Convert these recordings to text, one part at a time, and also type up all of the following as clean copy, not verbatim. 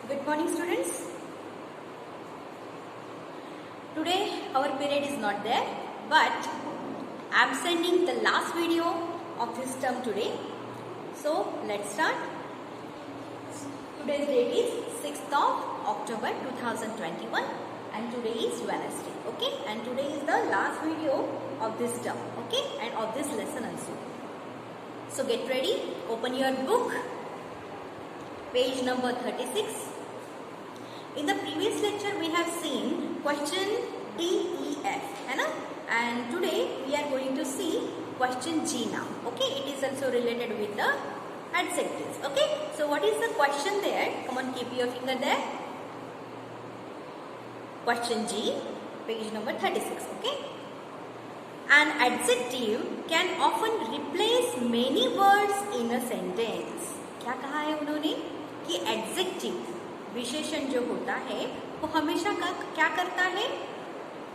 Good morning, students. Today our period is not there, but I am sending the last video of this term today. So let's start. Today's date is 6th of October 2021 and today is Wednesday. Okay, and today is the last video of this term. Okay, and of this lesson also. So get ready. Open your book. Page number 36. In the previous lecture, we have seen question D, E, F, है ना? And today we are going to see question G now. Okay, it is also related with the adjectives. Okay, so what is the question there? Come on, keep your finger there. Question G, page number 36. Okay, an adjective can often replace many words in a sentence. क्या कहा है उन्होंने कि adjective विशेषण जो होता है वो हमेशा क्या करता है,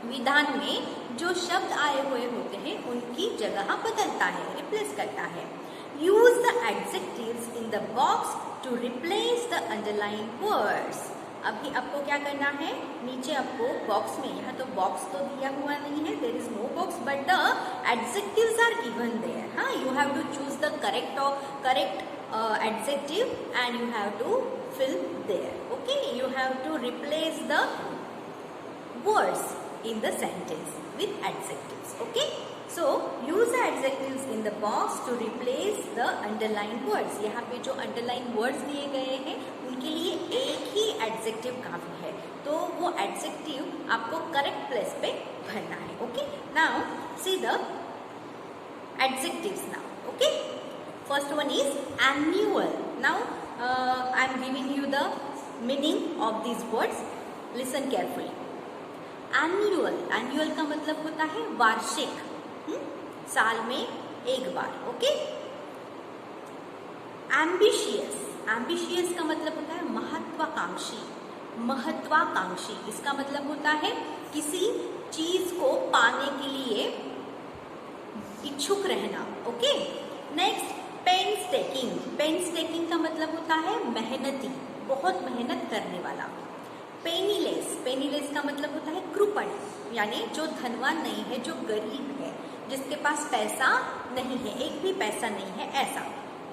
विधान में जो शब्द आए हुए होते हैं उनकी जगह बदलता है, रिप्लेस करता है. Use the adjectives in the box to replace the underline words. अभी आपको क्या करना है, नीचे आपको बॉक्स में, यहाँ तो बॉक्स तो दिया हुआ नहीं है, there is no box, but the adjectives are given there. हाँ, you have to choose the correct adjective and you have to fill there. Okay, you have to replace the words in the sentence with adjectives. Okay, so use the adjectives in the box to replace the underlined words. यहाँ पे जो underlined words दिए गए हैं उनके लिए एक ही adjective काफी है, तो वो adjective आपको correct place पे भरना है. Okay, now see the adjectives now. Okay, first one is annual. Now I am giving you the meaning of these words. Listen carefully. Annual. Annual का मतलब होता है वार्षिक, साल में एक बार. ओके. Ambitious. Ambitious का मतलब होता है महत्वाकांक्षी. महत्वाकांक्षी इसका मतलब होता है किसी चीज को पाने के लिए इच्छुक रहना. ओके. नेक्स्ट, पेन्सटेकिंग. पेन्सटेकिंग का मतलब होता है मेहनती, बहुत मेहनत करने वाला. पेनीलेस. पेनीलेस का मतलब होता है कृपण, यानी जो धनवान नहीं है, जो गरीब है, जिसके पास पैसा नहीं है, एक भी पैसा नहीं है, ऐसा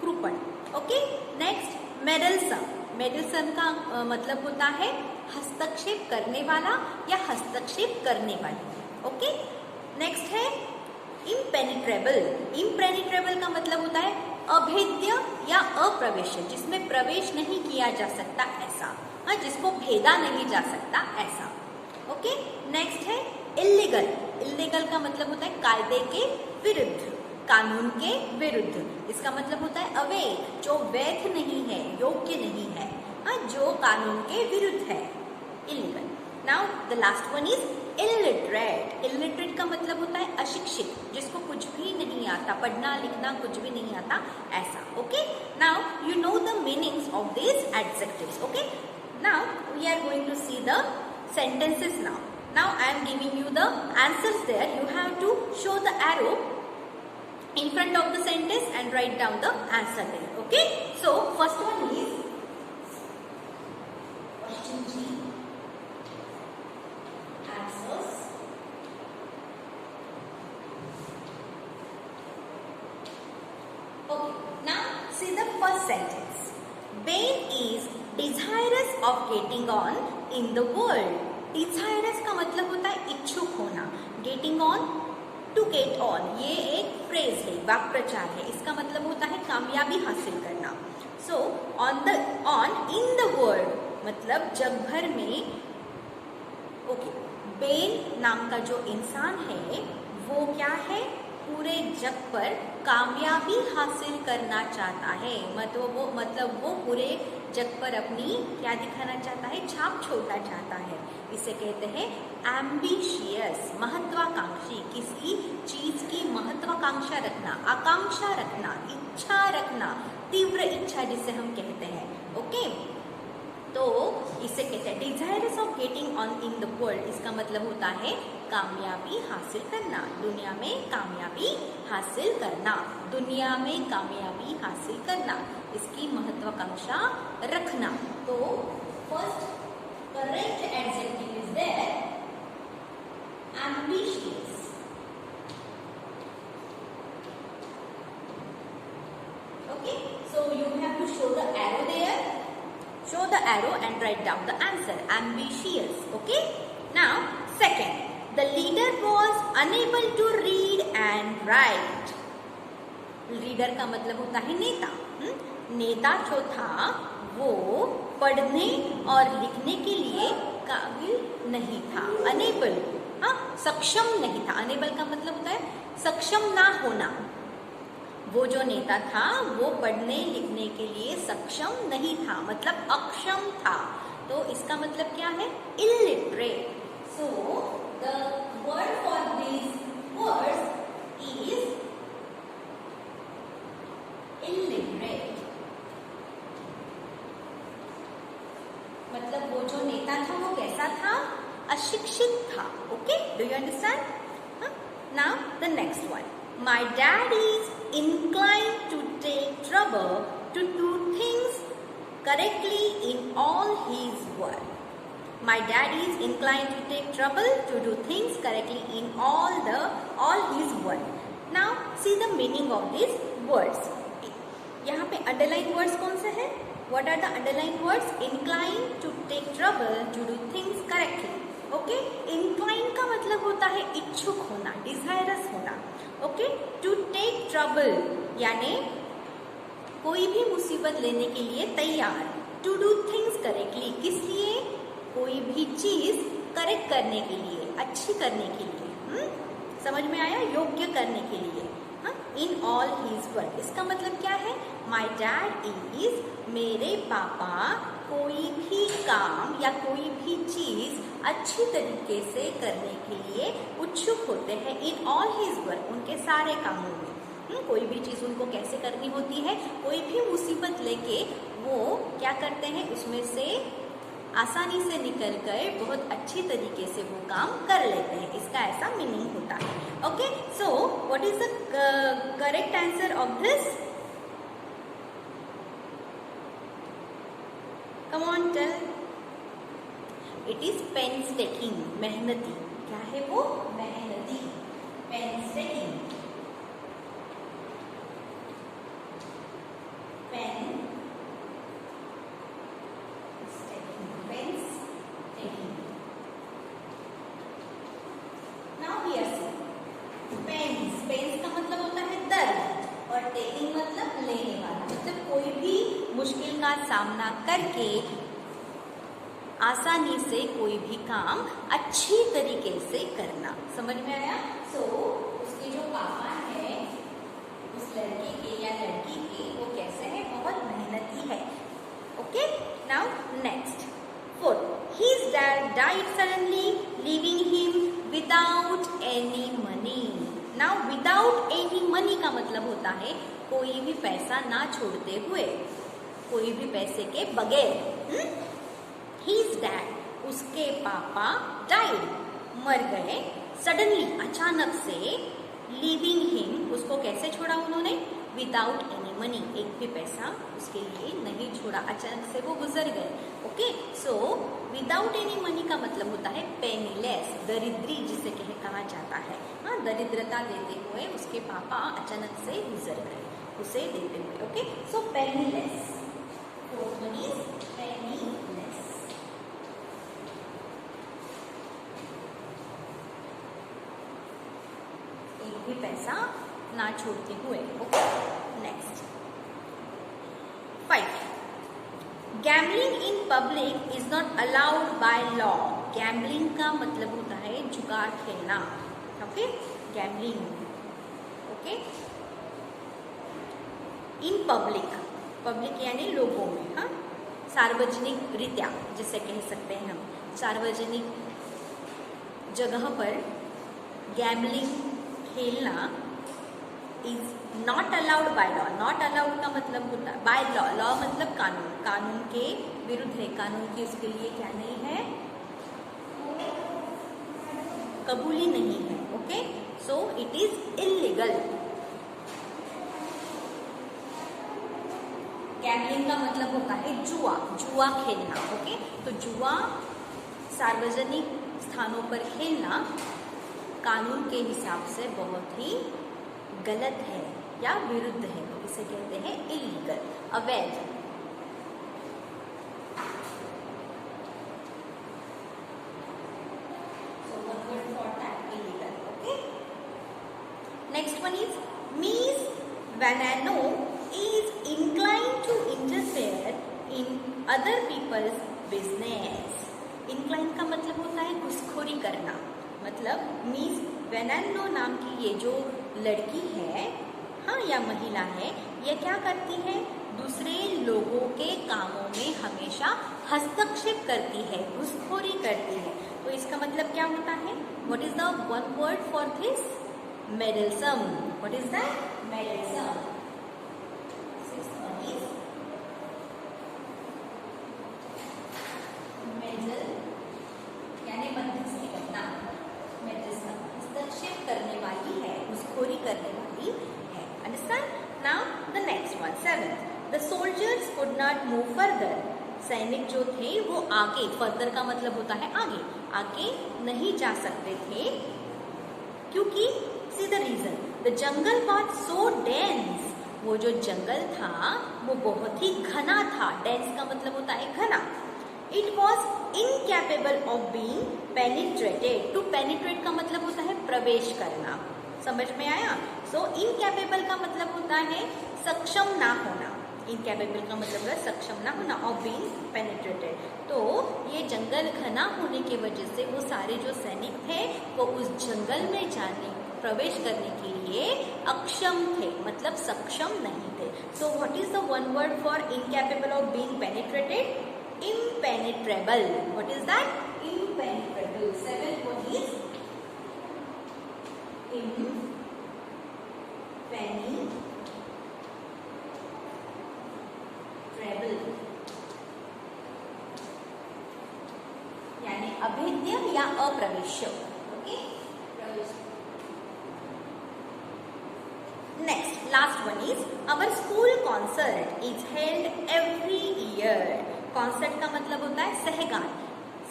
कृपण. ओके. नेक्स्ट, मेडलसम. मेडलसम का मतलब होता है हस्तक्षेप करने वाला या हस्तक्षेप करने वाली. ओके. नेक्स्ट है इम्पेनिट्रेबल. इम्पेनिट्रेबल का मतलब होता है अभेद्य या अप्रवेश, जिसमें प्रवेश नहीं किया जा सकता ऐसा, जिसको भेदा नहीं जा सकता ऐसा. ओके. नेक्स्ट है इल्लीगल. इल्लीगल का मतलब होता है कायदे के विरुद्ध, कानून के विरुद्ध. इसका मतलब होता है अवैध, जो वैध नहीं है, योग्य नहीं है, जो कानून के विरुद्ध है, illegal. Now the last one is illiterate. Illiterate का मतलब होता है अशिक्षित, जिसको कुछ भी नहीं आता, पढ़ना लिखना कुछ भी नहीं आता, ऐसा. Okay. Now you know the meanings of this adjectives. Okay. Now we are going to see the sentences now. Now I am giving you the answers there. You have to show the arrow in front of the sentence and write down the answer there. Okay. So first one is question G. Answers. Okay. Now see the first sentence. Ben is desirous of getting on in the world. Desirous का मतलब होता है इच्छुक होना. Getting on, to get on, ये एक phrase है, वाक्प्रचार है. इसका मतलब होता है कामयाबी हासिल करना. So on in the world मतलब जग भर में. ओके. बेन नाम का जो इंसान है वो क्या है, पूरे जग पर कामयाबी हासिल करना चाहता है. मतलब वो पूरे जग पर अपनी क्या दिखाना चाहता है, छाप छोड़ना चाहता है. इसे कहते हैं एम्बिशियस, महत्वाकांक्षी. किसी चीज की महत्वाकांक्षा रखना, आकांक्षा रखना, इच्छा रखना, तीव्र इच्छा जिसे हम कहते हैं. ओके. तो इसे कहते हैं desirous of getting on in the world. इसका मतलब होता है कामयाबी हासिल करना, दुनिया में कामयाबी हासिल करना, दुनिया में कामयाबी हासिल करना, इसकी महत्वाकांक्षा रखना. तो first correct adjective is there, ambitious. Okay, so you have to show the arrow there. Show the arrow and write down the answer. Ambitious. Okay. Now, second, the leader was unable to read and write. Leader का मतलब होता है नेता. नेता जो था वो पढ़ने और लिखने के लिए काबिल नहीं था. अनेबल, हाँ, सक्षम नहीं था. अनेबल का मतलब होता है सक्षम ना होना. वो जो नेता था वो पढ़ने लिखने के लिए सक्षम नहीं था, मतलब अक्षम था. तो इसका मतलब क्या है? Illiterate. So the word for this words is illiterate. मतलब वो जो नेता था वो कैसा था? अशिक्षित था. Okay, do you understand? Now the next one. My dad is inclined to take trouble to do things correctly in all his work. My dad is inclined to take trouble to do things correctly in all his work. Now see the meaning of these words. यहाँ पे underline words कौन से हैं? What are the underline words? Inclined to take trouble to do things correctly. Okay, incline का मतलब होता है इच्छुक होना, डिजायरस होना. ओके, टू टेक ट्रबल यानी कोई भी मुसीबत लेने के लिए तैयार. टू डू थिंग्स करेक्टली, किस लिए? कोई भी चीज करेक्ट करने के लिए, अच्छी करने के लिए. समझ में आया? योग्य करने के लिए. इन ऑल हिज वर्क, इसका मतलब क्या है? माई डैड इज, मेरे पापा कोई भी काम या कोई भी चीज अच्छी तरीके से करने के लिए उत्सुक होते हैं. इन ऑल हिज वर्क, उनके सारे कामों में. कोई भी चीज उनको कैसे करनी होती है? कोई भी मुसीबत लेके वो क्या करते हैं, उसमें से आसानी से निकल कर बहुत अच्छी तरीके से वो काम कर लेते हैं. इसका ऐसा मीनिंग होता है. Okay, so what is the correct answer of this? Come on, tell. It is painstaking. मेहनती. क्या है वो? मेहनती. Painstaking. Painstaking. Now here see. Pains. Pains का मतलब होता है दर्द और taking मतलब लेने वाला. मतलब कोई भी मुश्किल का सामना करके आसानी से कोई भी काम अच्छी तरीके से करना. समझ में आया? सो उसके जो पापा है उस लड़के के या लड़की के, वो कैसे है? बहुत मेहनती है. Okay, now next. Fourth, his dad died suddenly leaving him without any money. Now without any money का मतलब होता है कोई भी पैसा ना छोड़ते हुए, कोई भी पैसे के बगैर. His dad, उसके पापा डाइड, मर गए. सडनली, अचानक से. लीविंग हिम, उसको कैसे छोड़ा उन्होंने? विदाउट एनी मनी, एक भी पैसा उसके लिए नहीं छोड़ा. अचानक से वो गुजर गए. Okay, so without any money का मतलब होता है पेनीलेस, दरिद्री जिसे कहा जाता है. हाँ, दरिद्रता देते हुए उसके पापा अचानक से गुजर गए, उसे देते हुए. Okay, so penniless. Fourth one is penniless. एक भी पैसा ना छोड़ते हुए. Okay, next. 5. Gambling in public is not allowed by law. Gambling का मतलब होता है जुगाड़ खेलना. Okay, gambling. Okay, in public, public यानी लोगों में. हाँ, सार्वजनिक रीत्या जिसे कह सकते हैं हम, सार्वजनिक जगह पर गैम्बलिंग खेलना is not allowed by law. Not allowed का मतलब होता है बाय लॉ. लॉ मतलब कानून, कानून के विरुद्ध है. कानून की उसके लिए क्या नहीं है? कबूली नहीं है. Okay, so it is illegal. Gambling का मतलब होता है जुआ, जुआ खेलना। ओके, तो जुआ सार्वजनिक स्थानों पर खेलना कानून के हिसाब से बहुत ही गलत है या विरुद्ध है, तो इसे कहते हैं इलीगल, अवैध। Next one is Ms. Vanano is inclined to interfere in other people's business. Incline का मतलब होता है घुसखोरी करना। मतलब मिस वेनानो नाम की ये जो लड़की है, हाँ, या महिला है, ये क्या करती है? दूसरे लोगों के कामों में हमेशा हस्तक्षेप करती है, घुसखोरी करती है। तो इसका मतलब क्या होता है? What is the one word for this? Meddlesome. What is that? Meddlesome. Sixth one is meddle, यानी मध्यस्थी करना। Meddlesome, हस्तक्षेप करने वाली है, घुसखोरी करने वाली है। Understand? Now the next one, seventh. The soldiers could not move further. सैनिक जो थे वो आगे, फर्दर का मतलब होता है आगे, आगे नहीं जा सकते थे क्योंकि See the reason. The jungle was so dense. वो जो जंगल था वो बहुत ही घना था। Dense का मतलब होता है घना। It was incapable of being penetrated. To penetrate का मतलब होता है प्रवेश करना। समझ में आया? So incapable का मतलब होता है सक्षम ना होना। Incapable का मतलब है सक्षम ना होना, of being penetrated. तो ये जंगल घना होने की वजह से वो सारे जो सैनिक थे वो उस जंगल में जाने प्रवेश करने के लिए अक्षम थे, मतलब सक्षम नहीं थे। So what is the one word for incapable of being penetrated? Impenetrable. What is that? Impenetrable. Seventh one is impenetrable, यानी अभेद्य या अप्रवेश्य। ओके, प्रवेश। Next, last one is our school concert is held every year. Concert का मतलब होता है सहगान,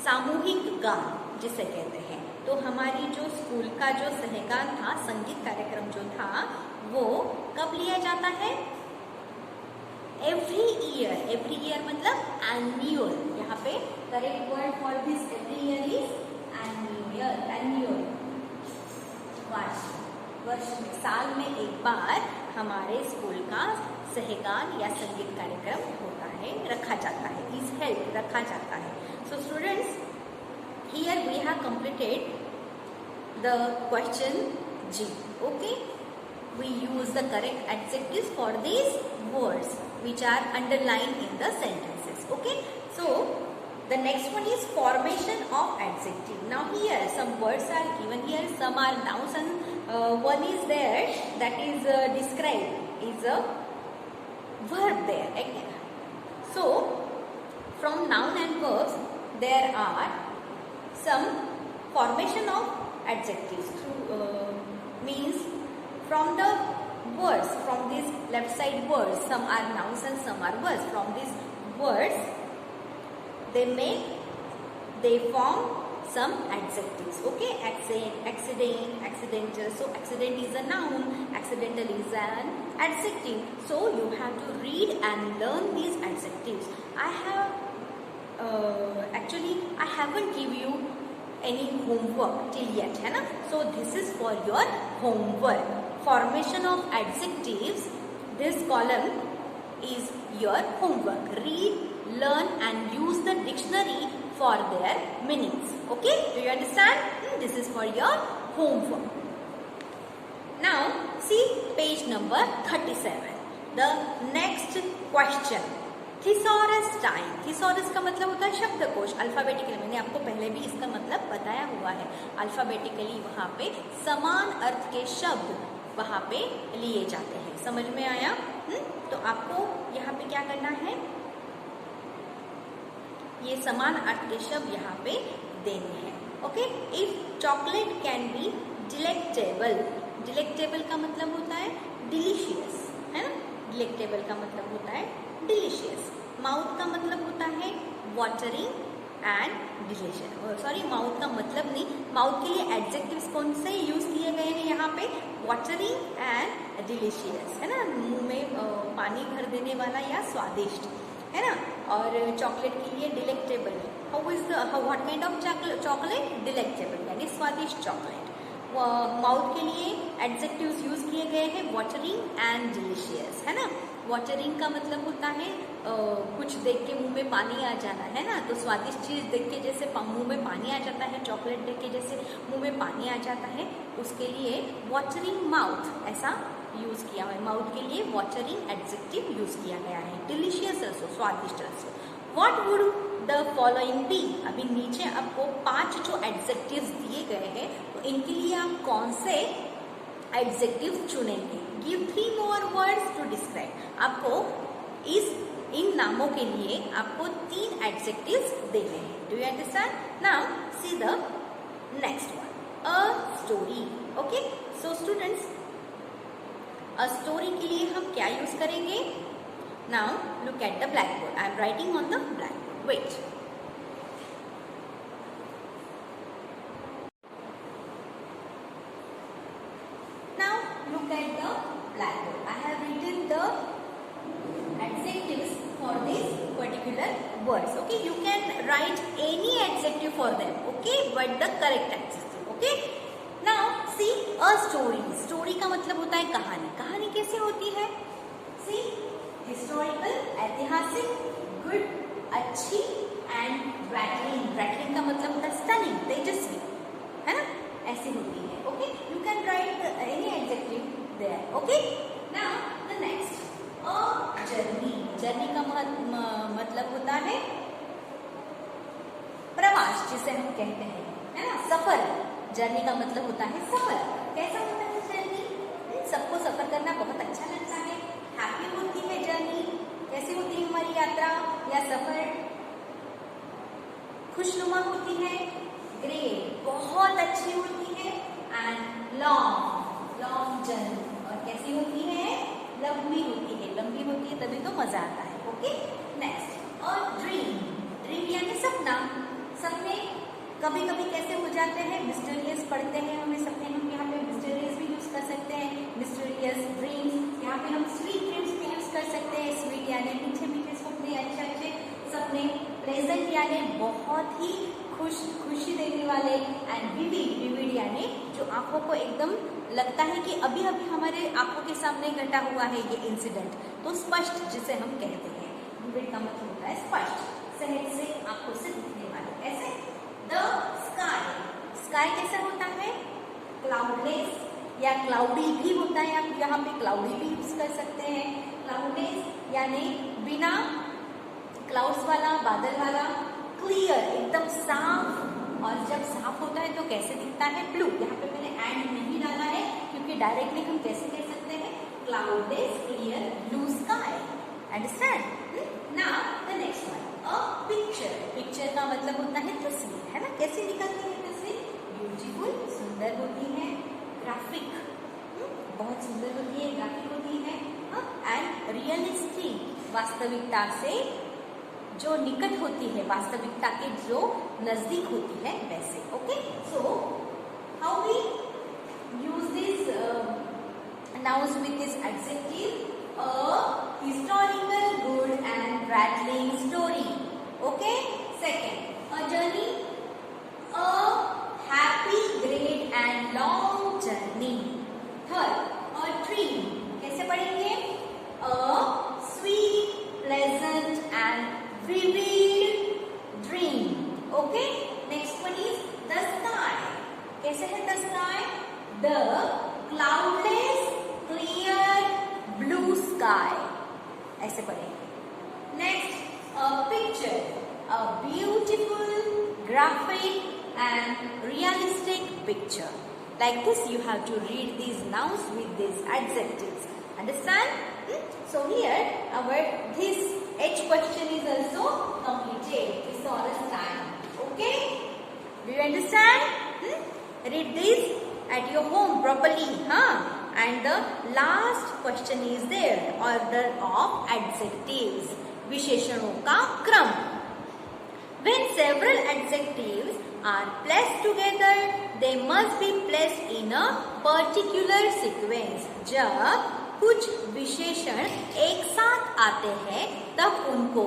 सामूहिक गान जिसे कहते हैं। तो हमारी जो स्कूल का जो सहगान था, संगीत कार्यक्रम जो था, वो कब लिया जाता है? Every year. एवरी ईयर मतलब एन्युअल। यहाँ पे correct word for this every year is annual. Annual, वार्षिक, वर्ष में, साल में एक बार हमारे स्कूल का सहगान या संगीत कार्यक्रम होता है, रखा जाता है, इज हेल्ड, रखा जाता है। So students, here we have completed the question जी। Okay, we use the correct adjectives for these words which are underlined in the sentences. Okay, so the next one is formation of adjective. Now here some words are given here, some are nouns and one is there that is described is a verb there. Okay? So from noun and verbs there are some formation of adjectives through means from the words, from these left side words, some are nouns and some are verbs. From these words they form some adjectives. Okay, accident, accidental. So accident is a noun, accidental is an adjective. So you have to read and learn these adjectives. I have actually I haven't give you any homework till yet, है ना? So this is for your homework. Formation of adjectives, this column is your homework. Read, learn and use the dictionary for their meanings. Okay, do you understand? This is for your homework. Now see page number 37. The next question, thesaurus time. Thesaurus का मतलब होता है शब्दकोश। Alphabetically मैंने आपको पहले भी इसका मतलब बताया हुआ है। अल्फाबेटिकली वहाँ पे समान अर्थ के शब्द वहाँ पे लिए जाते हैं। समझ में आया? तो आपको यहाँ पे क्या करना है, ये समान अर्थ के शब्द यहाँ पे देने हैं। Okay, if chocolate can be delectable. Delectable का मतलब होता है डिलीशियस, है ना? डिलेक्टेबल का मतलब होता है डिलीशियस। माउथ का मतलब होता है watering and delicious. Sorry, mouth का मतलब नहीं, माउथ के लिए एडजेक्टिव्स कौन से यूज किए गए हैं यहाँ पे? वाटरिंग एंड डिलीशियस, है ना, मुंह में पानी भर देने वाला या स्वादिष्ट, है ना। और चॉकलेट के लिए delectable. What kind of chocolate? Delectable यानी स्वादिष्ट चॉकलेट। माउथ के लिए एडजेक्टिव्स यूज किए गए हैं वाटरिंग एंड डिलीशियस, है ना। वाटरिंग का मतलब होता है कुछ देख के मुंह में पानी आ जाना, है ना। तो स्वादिष्ट चीज देख के जैसे मुंह में पानी आ जाता है, चॉकलेट देख के जैसे मुंह में पानी आ जाता है, उसके लिए वाटरिंग माउथ ऐसा यूज किया है। माउथ के लिए वाटरिंग एडजेक्टिव यूज किया गया है। डिलीशियस अल्सो, स्वादिष्ट also. What would the following be? अभी नीचे आपको 5 जो एडजेक्टिव्स दिए गए हैं, तो इनके लिए आप कौन से एडजेक्टिव चुनेंगे? Give 3 more words to describe. आपको इन नामों के लिए आपको 3 एडजेक्टिव्स देने हैं। Do you understand? Now see the next one, a story. Okay, so students, a story के लिए हम क्या यूज करेंगे? Now look at the blackboard. I am writing on the blackboard. Wait, look at the blackboard. I have written the adjectives for these particular words. Okay, you can write any adjective for them. Okay, but the correct adjective. Okay, now see a story. Story का मतलब होता है कहानी। कहानी कैसे होती है? See, historical, ऐतिहासिक, good, अच्छी, and rattling. Rattling का मतलब होता है stunning, तेजस्वी, है ना, ऐसी होती है। Okay, you can write any adjective there. Okay, now the next, a journey. Journey का मतलब होता है प्रवास, जिसे हम कहते हैं, है ना, सफर। जर्नी का मतलब होता है सफर। कैसा होता है जर्नी? सबको सफर करना बहुत अच्छा लगता है, हैप्पी होती है जर्नी। कैसी होती है हमारी यात्रा या सफर? खुशनुमा होती है, ग्रेट, बहुत अच्छी होती है, एंड लॉन्ग जर्नी। और कैसी होती है? लंबी होती है। लंबी होती है तभी तो मजा आता है। ओके, नेक्स्ट, और ड्रीम। ड्रीम यानी सपना। सपने कभी कभी कैसे हो जाते हैं? मिस्टीरियस पढ़ते हैं हमें सपने, हम यहाँ पे मिस्टीरियस भी यूज कर सकते हैं। मिस्टीरियस ड्रीम्स, यहाँ पे हम स्वीट ड्रीम्स भी यूज कर सकते हैं। स्वीट यानी मीठे मीठे सपने, अच्छे अच्छे सपने। प्रेजेंट यानी बहुत ही खुशी देने वाले, एंड विविड यानी जो आंखों को एकदम लगता है कि अभी अभी हमारे आंखों के सामने घटा हुआ है ये इंसिडेंट। तो स्पष्ट जिसे हम कहते हैं, विविड का मतलब होता है स्पष्ट, सहज से, आंखों से दिखने वाले। कैसे? The sky. स्काई कैसा होता है? क्लाउडलेस या क्लाउडी भी होता है, आप यहाँ पे क्लाउडी भी यूज कर सकते हैं। क्लाउडलेस यानी बिना क्लाउड्स वाला, बादल वाला। क्लियर, एकदम साफ। और जब साफ होता है तो कैसे दिखता है? ब्लू। यहाँ पे मैंने एंड नहीं डाला है क्योंकि डायरेक्टली हम कैसे कह सकते हैं? Cloudless, clear, blue sky. Understand? Now the next one, a picture. Picture का मतलब होता है तस्वीर, है ना। कैसे निकलती है तस्वीर? ब्यूटीफुल, सुंदर होती है। ग्राफिक, बहुत सुंदर होती है, ग्राफिक होती है। एंड रियलिस्टिक, वास्तविकता से जो निकट होती है, वास्तविकता के जो नजदीक होती है वैसे। Okay, so how we use this nouns with this adjective? A historical, good and rattling story. Okay, second, a journey, a happy, great and long journey. Third, a dream. कैसे पढ़ेंगे? A sweet, pleasant and vivid dream. Okay, next one is the sky. कैसे है the sky? The cloudless, clear, blue sky. ऐसे पढ़ेंगे. Next, a picture, a beautiful, graphic and realistic picture. Like this, you have to read these nouns with these adjectives. Understand? So here, this H question is also completed. Thesaurus time. Okay? Do you understand? Read this at your home properly. And the last question is there, order of adjectives. विशेषणों का क्रम। When several adjectives are placed together, they must be placed in a particular sequence. जब कुछ विशेषण एक साथ आते हैं तब उनको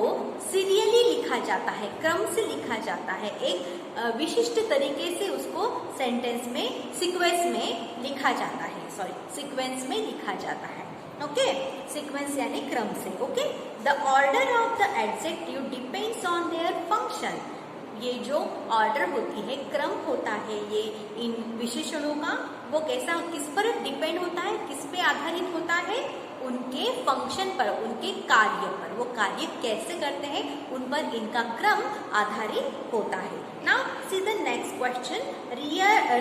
सीरियली लिखा जाता है, क्रम से लिखा जाता है, एक विशिष्ट तरीके से उसको सेंटेंस में सीक्वेंस में लिखा जाता है, सीक्वेंस में लिखा जाता है। ओके, सीक्वेंस यानी क्रम से। Okay, the order of the adjective depends on their function. ये जो ऑर्डर होती है, क्रम होता है, ये इन विशेषणों का, वो कैसा, किस पर डिपेंड होता है, किस पे आधारित होता है, उनके फंक्शन पर, उनके कार्य पर। वो कार्य कैसे करते हैं उन पर इनका क्रम आधारित होता है। Now see the next question,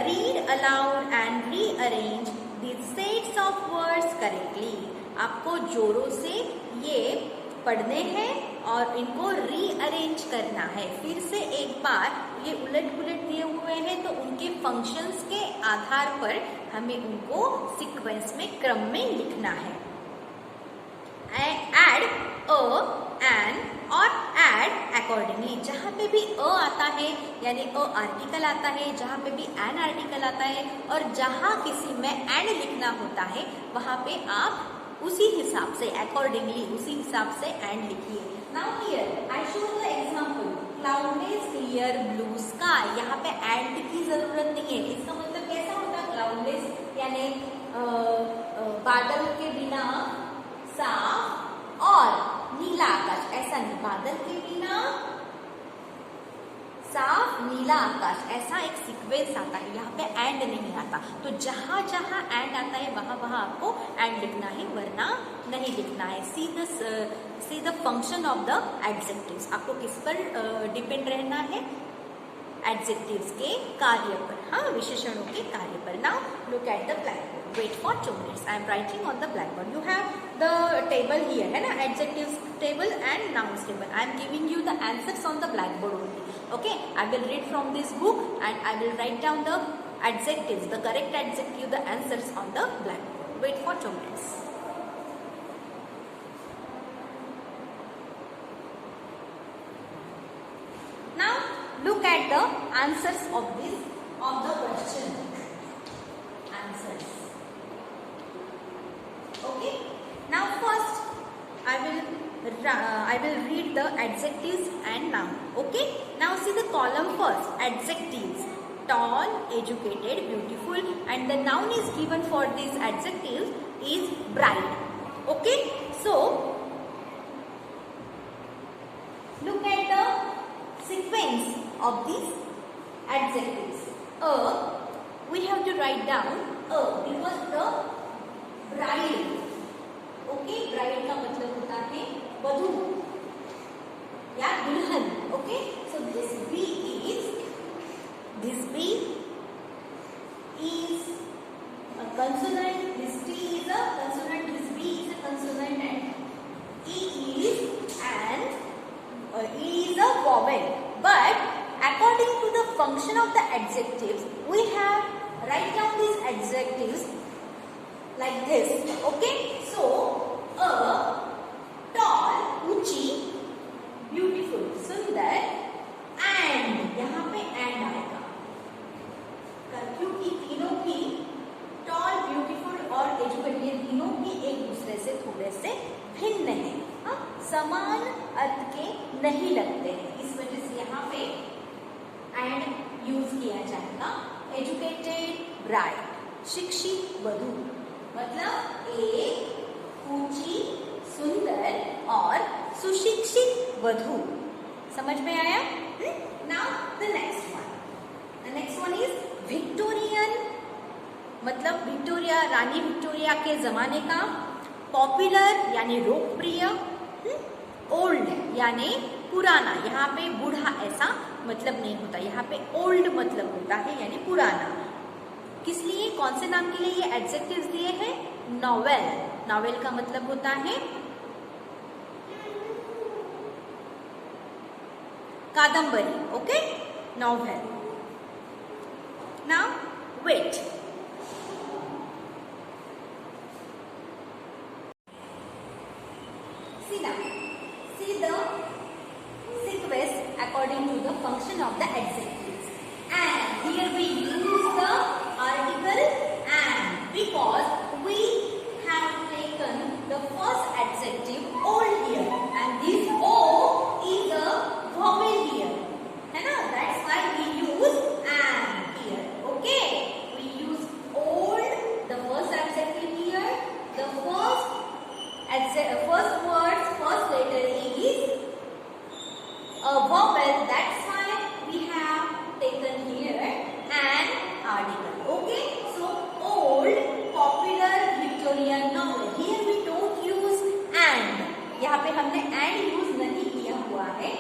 read aloud and rearrange these sets of words correctly। आपको जोरों से ये पढ़ने हैं और इनको रीअरेंज करना है। फिर से एक बार ये उलट पुलट दिए हुए हैं तो उनके फंक्शंस के आधार पर हमें उनको सीक्वेंस में, क्रम में लिखना है। एड अ, एन और एड अकॉर्डिंगली। जहाँ पे भी अ आता है यानी अ आर्टिकल आता है, जहाँ पे भी एन आर्टिकल आता है और जहाँ किसी में एंड लिखना होता है वहाँ पे आप उसी हिसाब से, अकॉर्डिंगली उसी हिसाब से एंड लिखिए। Now here I show the example, cloudless clear blue sky. यहाँ पे एंड की जरूरत नहीं है। इसका मतलब कैसा होता है, क्लाउडलेस यानी बादल के बिना साफ और नीला आकाश, ऐसा नहीं, बादल के बिना साफ नीला आकाश, ऐसा एक सीक्वेंस आता है। यहाँ पे एंड नहीं आता, तो जहां जहां एंड आता है वहां वहां आपको एंड लिखना है, वरना नहीं लिखना है। See the function of the adjectives. आपको किस पर डिपेंड रहना है, एडजेक्टिव्स के कार्य पर, हाँ, विशेषणों के कार्य पर। Now look at the blackboard, wait for 2 minutes, I am writing on the blackboard. You have the table here, है ना, adjectives table and nouns table. I am giving you the answers on the blackboard only. Okay, I will read from this book and I will write down the adjectives, the correct adjective, the answers on the blackboard. Wait for 2 minutes. Now look at the answers of the question. Answers. Okay. Now first I will read the adjectives and noun. Okay. Now see the column first. Adjectives: tall, educated, beautiful, and the noun is given for these adjectives is bright. Okay. So look at the sequence of these adjectives. We have to write down because the bride. Okay, bride का मतलब होता है वधू या दुल्हन। Okay, so this B is a consonant, this T is a consonant, this B is a consonant, and E is a vowel. But according to the function of the adjectives, we have write down these adjectives like this. Okay, so tall, ऊंची, beautiful, सुंदर, and यहाँ पे and आएगा क्योंकि तीनों ही toll, beautiful और educated, ये तीनों ही एक दूसरे से थोड़े से भिन्न हैं, हाँ, समान अर्थ के नहीं लगते हैं, इस वजह से यहाँ पे एंड यूज किया जाएगा। एजुकेटेड ब्राइड, शिक्षित वधू, मतलब एक ऊंची, सुंदर और सुशिक्षित वधू। समझ में आया? Now the next one is Victorian, मतलब विक्टोरिया, रानी विक्टोरिया के जमाने का। पॉपुलर यानी लोकप्रिय। ओल्ड यानी पुराना, यहाँ पे बूढ़ा ऐसा मतलब नहीं होता, यहाँ पे ओल्ड मतलब होता है यानी पुराना। किस लिए, कौन से नाम के लिए ये एडजेक्टिव्स दिए हैं? नॉवेल, नॉवेल का मतलब होता है कादम्बरी। Okay, novel. Now wait, see the function of the adjectives. And here we use the article and because we have taken the first adjective old here and this O is a vowel here. है ना? That's why we use and here. Okay? We use old, the first adjective here. The first words, first letter is a vowel. That's why we have taken here an article. Okay? So old, popular Victorian novel. Here we don't use and. यहाँ पे हमने and use नहीं किया हुआ है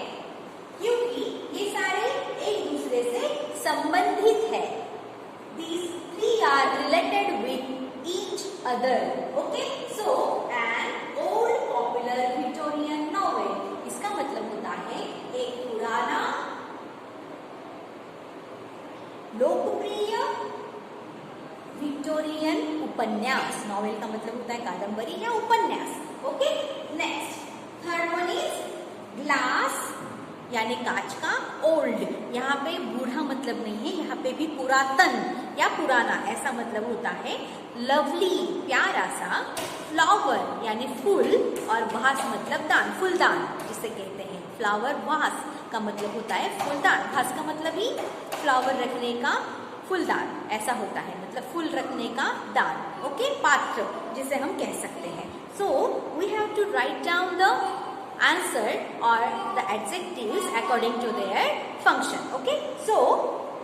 क्योंकि ये सारे एक दूसरे से संबंधित है. These three are related with each other. Okay? So an old popular Victorian novel. इसका मतलब होता है एक पुराना लोकप्रिय विक्टोरियन उपन्यास. नॉवेल का मतलब होता है कादंबरी या उपन्यास. Okay, next third one is glass यानी कांच का. ओल्ड यहाँ पे बूढ़ा मतलब नहीं है, यहाँ पे भी पुरातन या पुराना ऐसा मतलब होता है. लवली प्यारा सा. फ्लावर यानी फूल और वास मतलब दान, फूलदान जिसे कहते हैं. फ्लावर वास का मतलब होता है फूलदान. वास का मतलब ही फ्लावर रखने का फूलदान ऐसा होता है, मतलब फूल रखने का दान. ओके, पात्र जिसे हम कह सकते हैं. So we have to write down the answer or the adjectives according to their function. Okay, so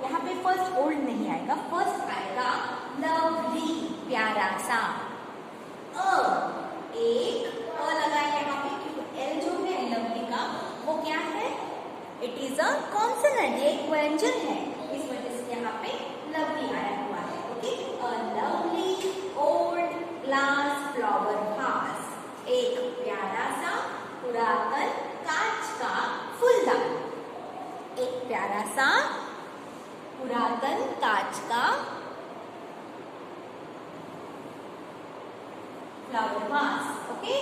यहाँ पे first old नहीं आएगा, first आएगा lovely प्यारा सा. एक लगा है यहाँ पे क्योंकि L जो है lovely का वो क्या है? It is a consonant, एक व्यंजन है, इस वजह से यहाँ पे lovely आया हुआ है. Okay, a lovely old glass flower vase. एक प्यारा सा पुरातन कांच का फूलदान. एक प्यारा सा पुरातन कांच का फ्लावर वास. ओके,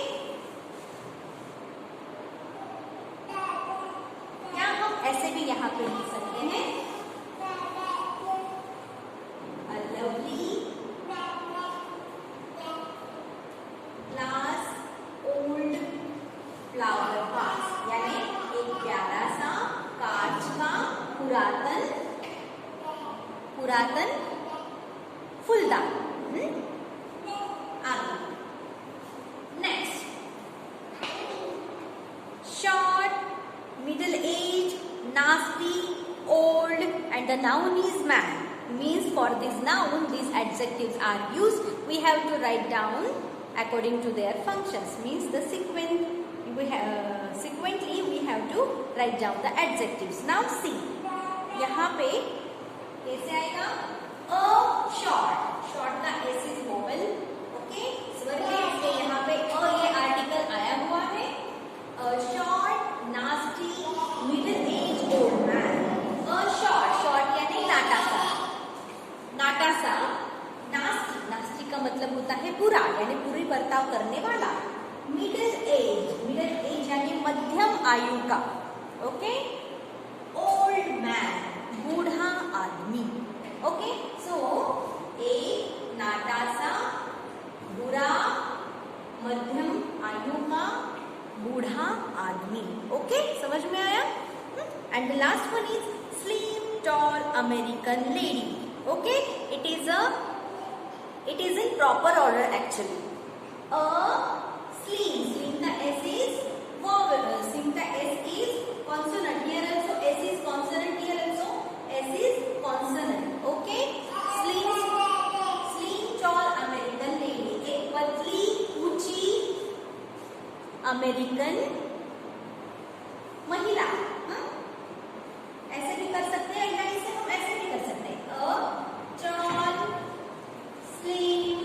क्या हम ऐसे भी यहाँ पे लिख सकते हैं? A lovely glass old flower vase यानी एक प्यारा सा कांच का पुरातन फूलदान. आगे next short, middle age, nasty, old and the noun is man. Means for this noun these adjectives are used. We have to write down according to their functions. Means the sequentially we have to write down the adjectives. Now see, यहाँ पे कैसे आएगा? A short, short का S is vowel. Okay, स्वर के इसलिए यहाँ पे a ये article आया हुआ है. A short, nasty, middle age old man. A short यानी नाटा सा. नाटा सा. नास्टी का मतलब होता है बुरा यानी बुरी बर्ताव करने वाला. मिडिल एज यानी मध्यम आयु का. ओके, ओल्ड मैन बूढ़ा आदमी. ओके, सो एक नाटा सा बुरा मध्यम आयु का बूढ़ा आदमी. ओके, समझ में आया? And the last one is slim tall American lady. Okay, it is in proper order actually. A slim the S is vowel. Slim the S is consonant. Here also S is consonant. Here also S is consonant. Okay, slim tall American lady. एक पतली ऊंची American महिला. ऐसे भी कर सकते हैं या इसे हम ऐसे भी कर सकते हैं. A tall slim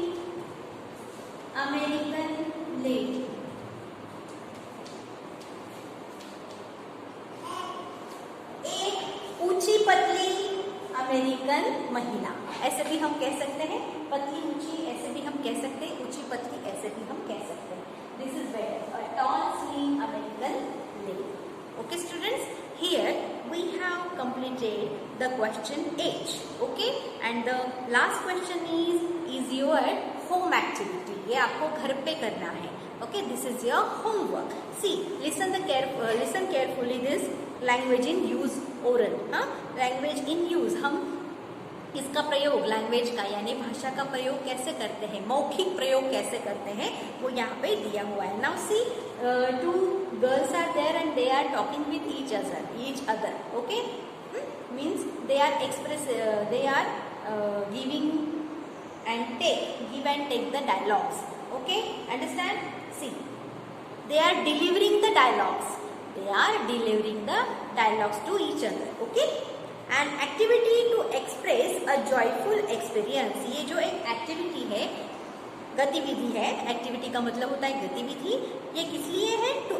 American lady. एक ऊंची पतली अमेरिकन महिला. ऐसे भी हम कह सकते हैं. पतली ऊंची ऐसे भी हम कह सकते हैं. ऊंची पतली ऐसे भी हम कह सकते हैं. This is better. A tall slim American lady. Okay students, here we have completed the question 8. Okay, and the last question is your home activity. ये आपको घर पे करना है. Okay, this is your homework. See, listen carefully this language in use oral. Language in use. हम इसका प्रयोग language का यानी भाषा का प्रयोग कैसे करते हैं, मौखिक प्रयोग कैसे करते हैं, वो यहाँ पे दिया हुआ है. Now see, two girls are there and they are talking with each other. Okay, means they are giving and take the dialogues. Okay, understand. See, they are delivering the dialogues to each other. Okay, an activity to express a joyful experience. ये जो एक activity है, गतिविधि है, activity का मतलब होता है गतिविधि. ये किस लिए है? टू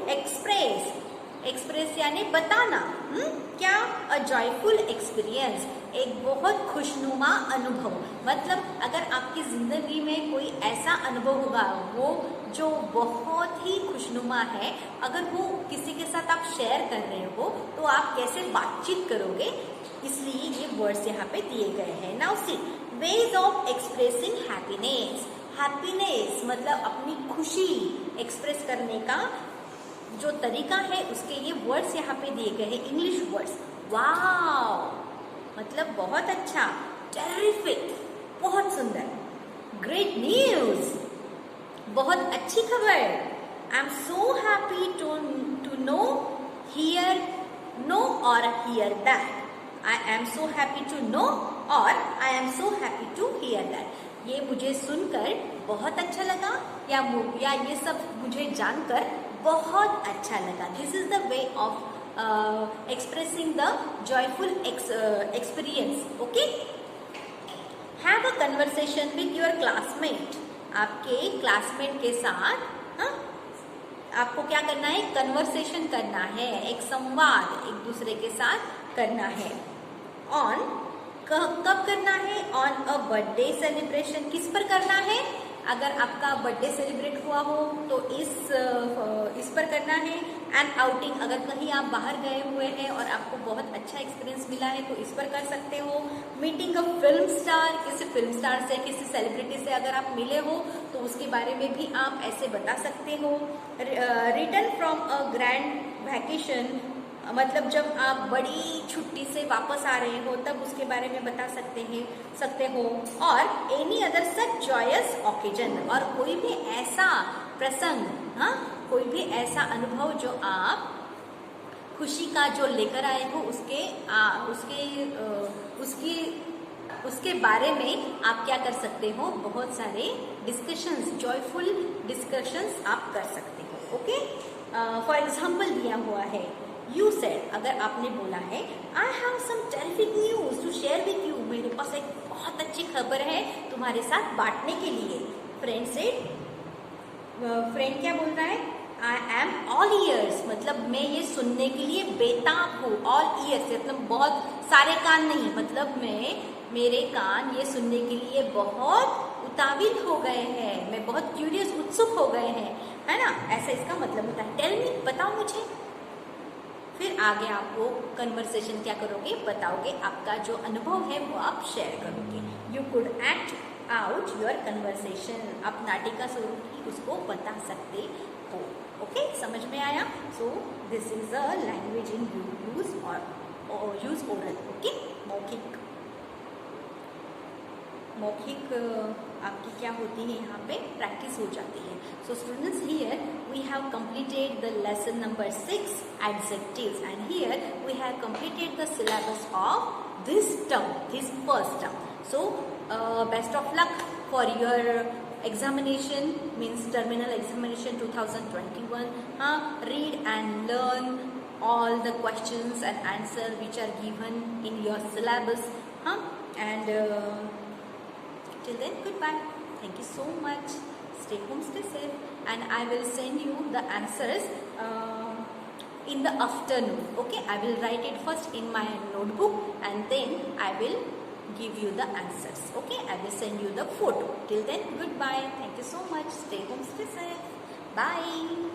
एक्सप्रेस यानी बताना. क्या? अ जॉयफुल एक्सपीरियंस, एक बहुत खुशनुमा अनुभव. मतलब अगर आपकी जिंदगी में कोई ऐसा अनुभव होगा वो जो बहुत ही खुशनुमा है, अगर वो किसी के साथ आप शेयर कर रहे हो तो आप कैसे बातचीत करोगे, इसलिए ये वर्ड्स यहाँ पे दिए गए हैं. Now see, ways of expressing happiness मतलब अपनी खुशी एक्सप्रेस करने का जो तरीका है, उसके ये वर्ड्स यहाँ पे दिए गए हैं, इंग्लिश वर्ड्स. वाव मतलब बहुत अच्छा, टेरिफिक बहुत सुंदर, ग्रेट न्यूज बहुत अच्छी खबर, I am so happy to know और hear that. I am so happy to know और I am so happy to hear that. ये मुझे सुनकर बहुत अच्छा लगा या ये सब मुझे जानकर बहुत अच्छा लगा. This is the way of expressing the joyful experience. Okay, have a conversation with your classmate. आपके क्लासमेट के साथ आपको क्या करना है? कन्वर्सेशन करना है, एक संवाद एक दूसरे के साथ करना है. कब करना है? On a birthday celebration. किस पर करना है? अगर आपका बर्थडे सेलिब्रेट हुआ हो तो इस पर करना है. एंड आउटिंग, अगर कहीं आप बाहर गए हुए हैं और आपको बहुत अच्छा एक्सपीरियंस मिला है तो इस पर कर सकते हो. मीटिंग अ फिल्म स्टार, किसी फिल्म स्टार से किसी सेलिब्रिटी से अगर आप मिले हो तो उसके बारे में भी आप ऐसे बता सकते हो. Return from a grand vacation मतलब जब आप बड़ी छुट्टी से वापस आ रहे हो तब उसके बारे में बता सकते हो. और any other such joyous occasion, और कोई भी ऐसा प्रसंग, कोई भी ऐसा अनुभव जो आप खुशी का जो लेकर आए हो उसके बारे में आप क्या कर सकते हो? बहुत सारे डिस्कशंस, जॉयफुल डिस्कशंस आप कर सकते हो. ओके, फॉर एग्जाम्पल दिया हुआ है, यू सेड, अगर आपने बोला है I have some terrific news to share with you, मेरे पास एक बहुत अच्छी खबर है तुम्हारे साथ बांटने के लिए. फ्रेंड सेड, फ्रेंड क्या बोल रहा है? आई एम ऑल ईयर्स, मतलब मैं ये सुनने के लिए बेताब हूँ. ऑल ईयर्स मतलब बहुत सारे कान नहीं, मतलब मेरे कान ये सुनने के लिए बहुत उताविल हो गए हैं, मैं बहुत क्यूरियस, उत्सुक हो गए हैं, है ना? ऐसा इसका मतलब होता है. टेल मी, बताओ मुझे. फिर आगे आप वो कन्वर्सेशन क्या करोगे? बताओगे, आपका जो अनुभव है वो आप शेयर करोगे. You could act out your conversation, आप नाटिका स्वरूप ही उसको बता सकते हो. ओके, समझ में आया? So this is a language in use oral. Okay, मौखिक आपकी क्या होती है, यहाँ पे प्रैक्टिस हो जाती है. So students, here we have completed the lesson number 6 adjectives, and here we have completed the syllabus of this term, this first term. So best of luck for your examination, means terminal examination 2021. Read and learn all the questions and answers which are given in your syllabus. And till then, goodbye. Thank you so much. Stay home, stay safe, and I will send you the answers in the afternoon. Okay, I will write it first in my notebook and then I will give you the answers. Okay, I will send you the photo. Till then, goodbye. Thank you so much. Stay home, stay safe. Bye.